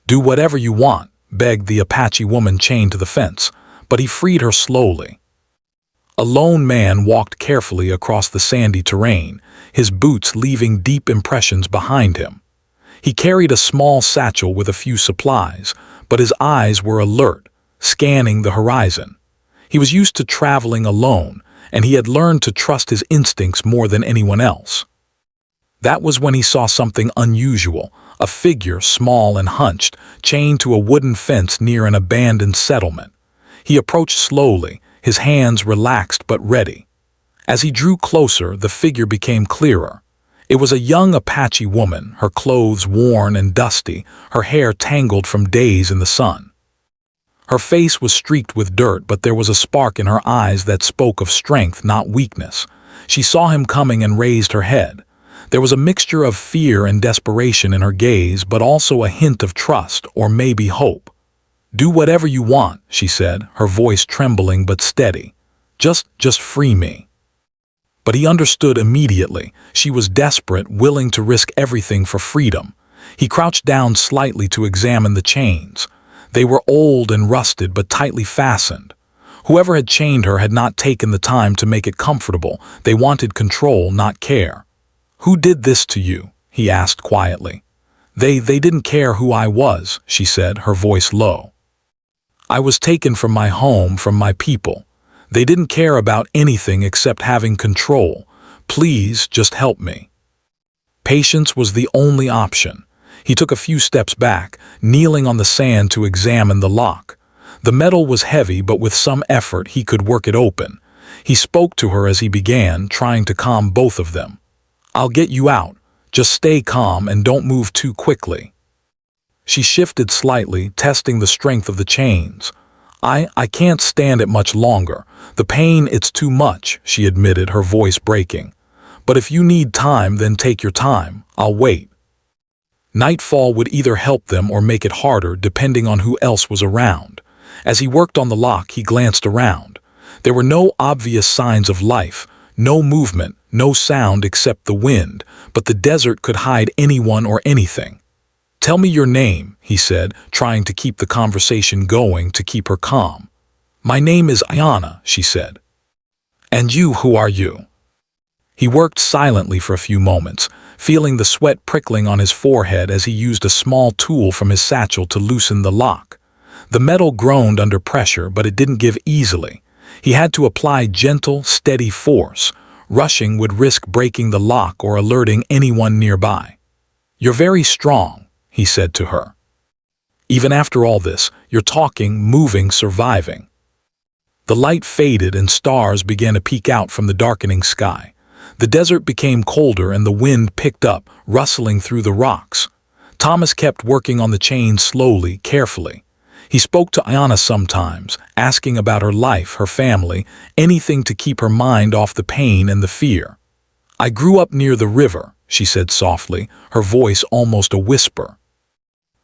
"Do whatever you want," begged the Apache woman chained to the fence, but he freed her slowly. A lone man walked carefully across the sandy terrain, his boots leaving deep impressions behind him. He carried a small satchel with a few supplies, but his eyes were alert, scanning the horizon. He was used to traveling alone, and he had learned to trust his instincts more than anyone else. That was when he saw something unusual, a figure small and hunched, chained to a wooden fence near an abandoned settlement. He approached slowly, his hands relaxed but ready. As he drew closer, the figure became clearer. It was a young Apache woman, her clothes worn and dusty, her hair tangled from days in the sun. Her face was streaked with dirt, but there was a spark in her eyes that spoke of strength, not weakness. She saw him coming and raised her head. There was a mixture of fear and desperation in her gaze, but also a hint of trust, or maybe hope. "Do whatever you want," she said, her voice trembling but steady. Just free me." But he understood immediately. She was desperate, willing to risk everything for freedom. He crouched down slightly to examine the chains. They were old and rusted but tightly fastened. Whoever had chained her had not taken the time to make it comfortable. They wanted control, not care. "Who did this to you?" he asked quietly. They didn't care who I was," she said, her voice low. "I was taken from my home, from my people. They didn't care about anything except having control. Please, just help me." Patience was the only option. He took a few steps back, kneeling on the sand to examine the lock. The metal was heavy, but with some effort he could work it open. He spoke to her as he began, trying to calm both of them. "I'll get you out. Just stay calm and don't move too quickly." She shifted slightly, testing the strength of the chains. I can't stand it much longer. The pain, it's too much," she admitted, her voice breaking. "But if you need time, then take your time. I'll wait." Nightfall would either help them or make it harder, depending on who else was around. As he worked on the lock, he glanced around. There were no obvious signs of life, no movement, no sound except the wind, but the desert could hide anyone or anything. "Tell me your name," he said, trying to keep the conversation going to keep her calm. "My name is Ayana," she said. "And you, who are you?" He worked silently for a few moments, feeling the sweat prickling on his forehead as he used a small tool from his satchel to loosen the lock. The metal groaned under pressure, but it didn't give easily. He had to apply gentle, steady force. Rushing would risk breaking the lock or alerting anyone nearby. "You're very strong," he said to her. "Even after all this, you're talking, moving, surviving." The light faded and stars began to peek out from the darkening sky. The desert became colder and the wind picked up, rustling through the rocks. Thomas kept working on the chain slowly, carefully. He spoke to Ayana sometimes, asking about her life, her family, anything to keep her mind off the pain and the fear. "I grew up near the river," she said softly, her voice almost a whisper.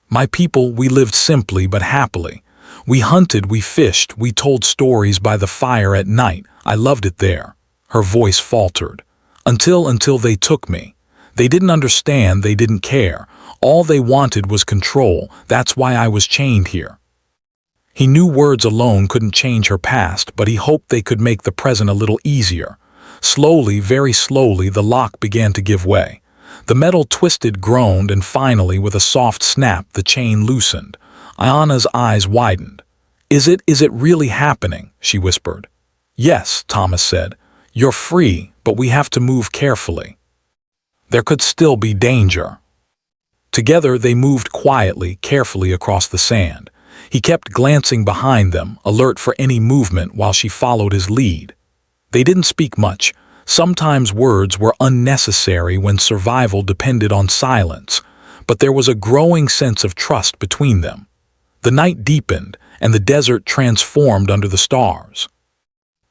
"My people, we lived simply but happily. We hunted, we fished, we told stories by the fire at night. I loved it there." Her voice faltered. Until they took me. They didn't understand, they didn't care. All they wanted was control. That's why I was chained here." He knew words alone couldn't change her past, but he hoped they could make the present a little easier. Slowly, very slowly, the lock began to give way. The metal twisted, groaned, and finally, with a soft snap, the chain loosened. Ayana's eyes widened. Is it really happening?" she whispered. "Yes," Thomas said. "You're free, but we have to move carefully. There could still be danger." Together they moved quietly, carefully across the sand. He kept glancing behind them, alert for any movement while she followed his lead. They didn't speak much. Sometimes words were unnecessary when survival depended on silence, but there was a growing sense of trust between them. The night deepened, and the desert transformed under the stars.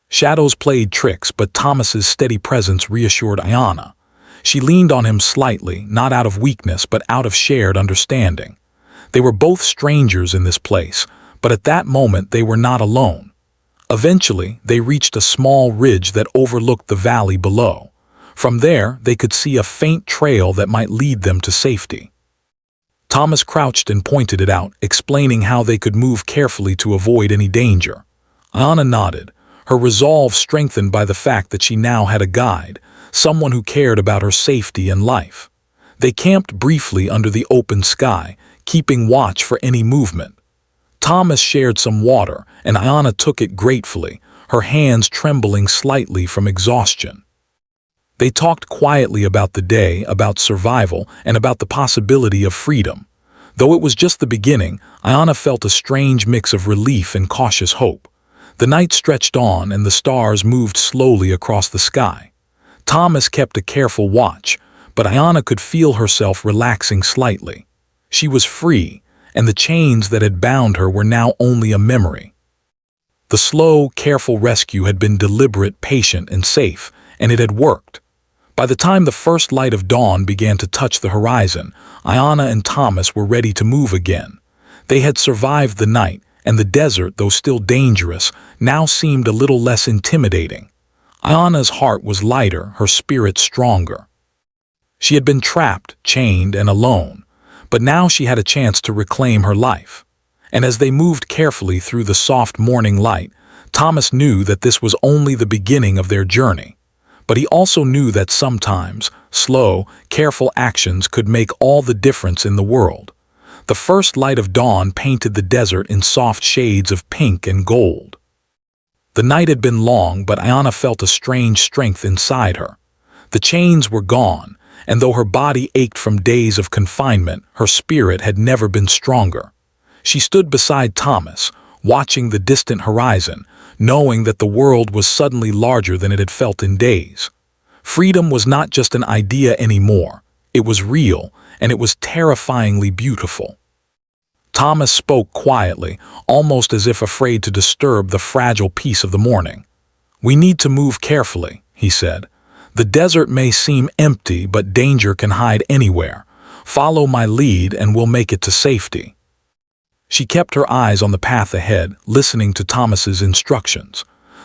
Shadows played tricks, but Thomas's steady presence reassured Ayana. She leaned on him slightly, not out of weakness, but out of shared understanding. They were both strangers in this place, but at that moment they were not alone. Eventually, they reached a small ridge that overlooked the valley below. From there, they could see a faint trail that might lead them to safety. Thomas crouched and pointed it out, explaining how they could move carefully to avoid any danger. Ayana nodded, her resolve strengthened by the fact that she now had a guide, someone who cared about her safety and life. They camped briefly under the open sky, keeping watch for any movement. Thomas shared some water, and Ayana took it gratefully, her hands trembling slightly from exhaustion. They talked quietly about the day, about survival, and about the possibility of freedom. Though it was just the beginning, Ayana felt a strange mix of relief and cautious hope. The night stretched on, and the stars moved slowly across the sky. Thomas kept a careful watch, but Ayana could feel herself relaxing slightly. She was free, and the chains that had bound her were now only a memory. The slow, careful rescue had been deliberate, patient, and safe, and it had worked. By the time the first light of dawn began to touch the horizon, Ayana and Thomas were ready to move again. They had survived the night, and the desert, though still dangerous, now seemed a little less intimidating. Ayana's heart was lighter, her spirit stronger. She had been trapped, chained, and alone, but now she had a chance to reclaim her life. And as they moved carefully through the soft morning light, Thomas knew that this was only the beginning of their journey. But he also knew that sometimes, slow, careful actions could make all the difference in the world. The first light of dawn painted the desert in soft shades of pink and gold. The night had been long, but Ayana felt a strange strength inside her. The chains were gone, and though her body ached from days of confinement, her spirit had never been stronger. She stood beside Thomas, watching the distant horizon, knowing that the world was suddenly larger than it had felt in days. Freedom was not just an idea anymore. It was real, and it was terrifyingly beautiful. Thomas spoke quietly, almost as if afraid to disturb the fragile peace of the morning. "We need to move carefully," he said. "The desert may seem empty, but danger can hide anywhere. Follow my lead and we'll make it to safety." She kept her eyes on the path ahead, listening to Thomas's instructions.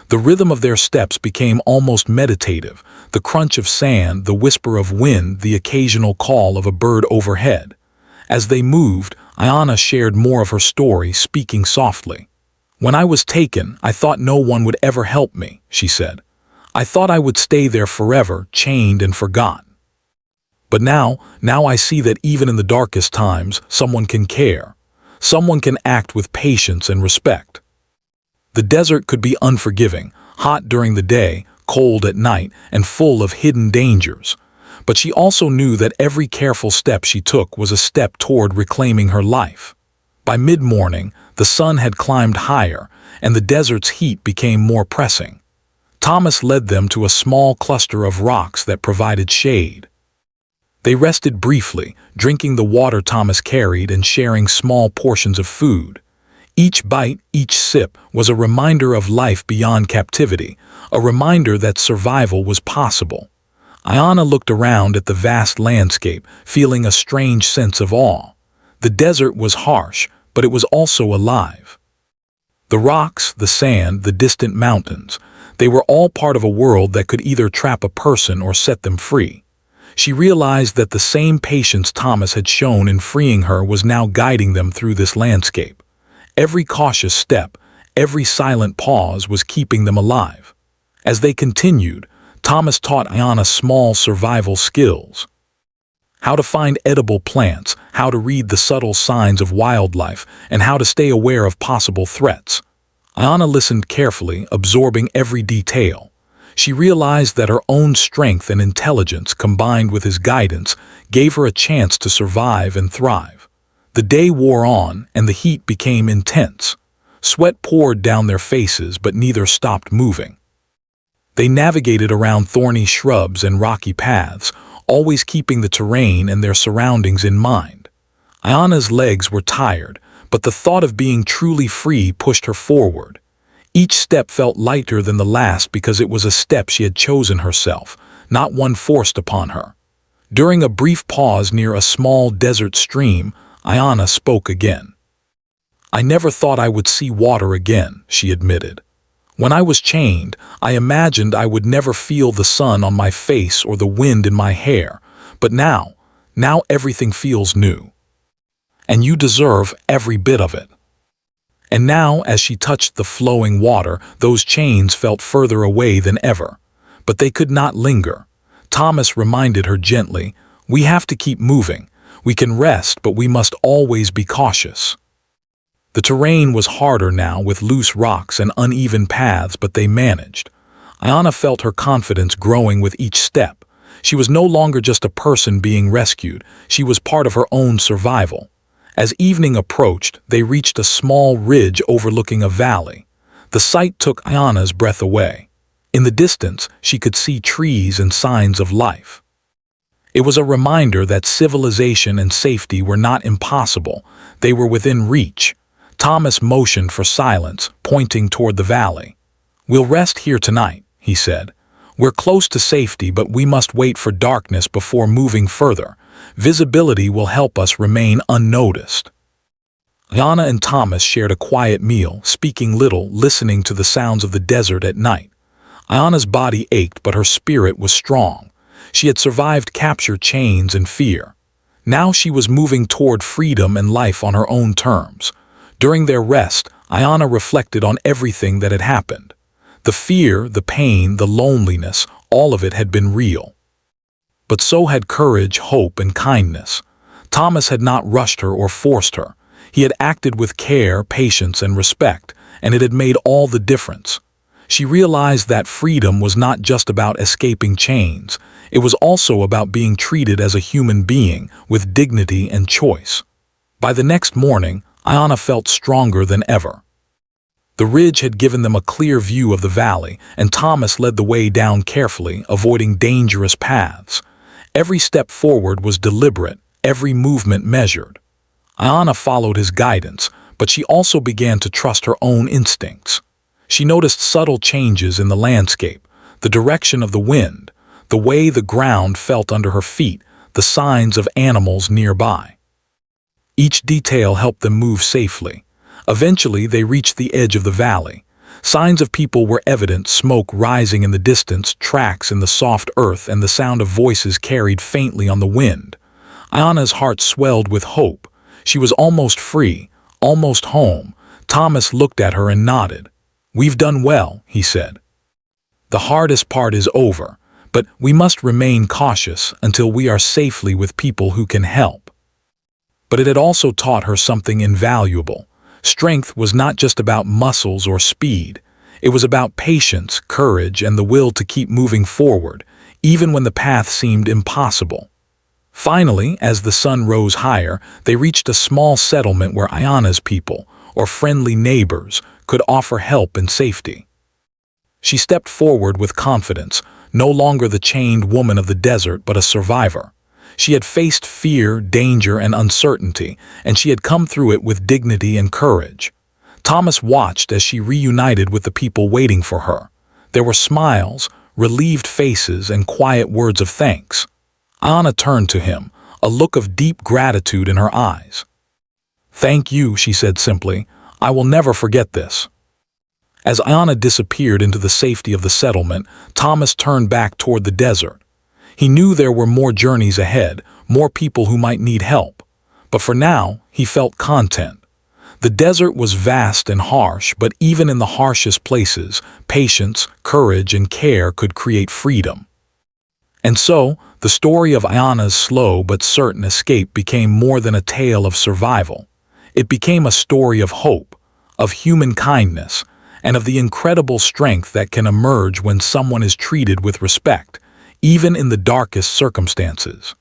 The rhythm of their steps became almost meditative, the crunch of sand, the whisper of wind, the occasional call of a bird overhead. As they moved, Ayana shared more of her story, speaking softly. "When I was taken, I thought no one would ever help me," she said. "I thought I would stay there forever, chained and forgotten. But now I see that even in the darkest times, someone can care. Someone can act with patience and respect." The desert could be unforgiving, hot during the day, cold at night, and full of hidden dangers. But she also knew that every careful step she took was a step toward reclaiming her life. By mid-morning, the sun had climbed higher, and the desert's heat became more pressing. Thomas led them to a small cluster of rocks that provided shade. They rested briefly, drinking the water Thomas carried and sharing small portions of food. Each bite, each sip, was a reminder of life beyond captivity, a reminder that survival was possible. Ayana looked around at the vast landscape, feeling a strange sense of awe. The desert was harsh, but it was also alive. The rocks, the sand, the distant mountains, they were all part of a world that could either trap a person or set them free. She realized that the same patience Thomas had shown in freeing her was now guiding them through this landscape. Every cautious step, every silent pause was keeping them alive. As they continued, Thomas taught Ayana small survival skills. How to find edible plants, how to read the subtle signs of wildlife, and how to stay aware of possible threats. Ayana listened carefully, absorbing every detail. She realized that her own strength and intelligence, combined with his guidance, gave her a chance to survive and thrive. The day wore on, and the heat became intense. Sweat poured down their faces, but neither stopped moving. They navigated around thorny shrubs and rocky paths, always keeping the terrain and their surroundings in mind. Ayana's legs were tired, but the thought of being truly free pushed her forward. Each step felt lighter than the last because it was a step she had chosen herself, not one forced upon her. During a brief pause near a small desert stream, Ayana spoke again. "I never thought I would see water again," she admitted. "When I was chained, I imagined I would never feel the sun on my face or the wind in my hair, but now everything feels new." and you deserve every bit of it." And now, as she touched the flowing water, those chains felt further away than ever. But they could not linger. Thomas reminded her gently, "We have to keep moving. We can rest, but we must always be cautious." The terrain was harder now, with loose rocks and uneven paths, but they managed. Ayana felt her confidence growing with each step. She was no longer just a person being rescued. She was part of her own survival. As evening approached, they reached a small ridge overlooking a valley. The sight took Ayana's breath away. In the distance, she could see trees and signs of life. It was a reminder that civilization and safety were not impossible. They were within reach. Thomas motioned for silence, pointing toward the valley. "We'll rest here tonight," he said. "We're close to safety, but we must wait for darkness before moving further. Visibility will help us remain unnoticed." Ayana and Thomas shared a quiet meal, speaking little, listening to the sounds of the desert at night. Ayana's body ached, but her spirit was strong. She had survived capture, chains, and fear. Now she was moving toward freedom and life on her own terms. During their rest, Ayana reflected on everything that had happened. The fear, the pain, the loneliness, all of it had been real. But so had courage, hope, and kindness. Thomas had not rushed her or forced her. He had acted with care, patience, and respect, and it had made all the difference. She realized that freedom was not just about escaping chains. It was also about being treated as a human being with dignity and choice. By the next morning, Ayana felt stronger than ever. The ridge had given them a clear view of the valley, and Thomas led the way down carefully, avoiding dangerous paths. Every step forward was deliberate, every movement measured. Ayana followed his guidance, but she also began to trust her own instincts. She noticed subtle changes in the landscape, the direction of the wind, the way the ground felt under her feet, the signs of animals nearby. Each detail helped them move safely. Eventually, they reached the edge of the valley. Signs of people were evident, smoke rising in the distance, tracks in the soft earth, and the sound of voices carried faintly on the wind. Ayana's heart swelled with hope. She was almost free, almost home. Thomas looked at her and nodded. "We've done well," he said. "The hardest part is over, but we must remain cautious until we are safely with people who can help." But it had also taught her something invaluable. Strength was not just about muscles or speed. It was about patience, courage, and the will to keep moving forward, even when the path seemed impossible. Finally, as the sun rose higher, they reached a small settlement where Ayana's people, or friendly neighbors, could offer help and safety. She stepped forward with confidence, no longer the chained woman of the desert, but a survivor. She had faced fear, danger, and uncertainty, and she had come through it with dignity and courage. Thomas watched as she reunited with the people waiting for her. There were smiles, relieved faces, and quiet words of thanks. Ayana turned to him, a look of deep gratitude in her eyes. "Thank you," she said simply. "I will never forget this." As Ayana disappeared into the safety of the settlement, Thomas turned back toward the desert. He knew there were more journeys ahead, more people who might need help. But for now, he felt content. The desert was vast and harsh, but even in the harshest places, patience, courage, and care could create freedom. And so, the story of Ayana's slow but certain escape became more than a tale of survival. It became a story of hope, of human kindness, and of the incredible strength that can emerge when someone is treated with respect, even in the darkest circumstances.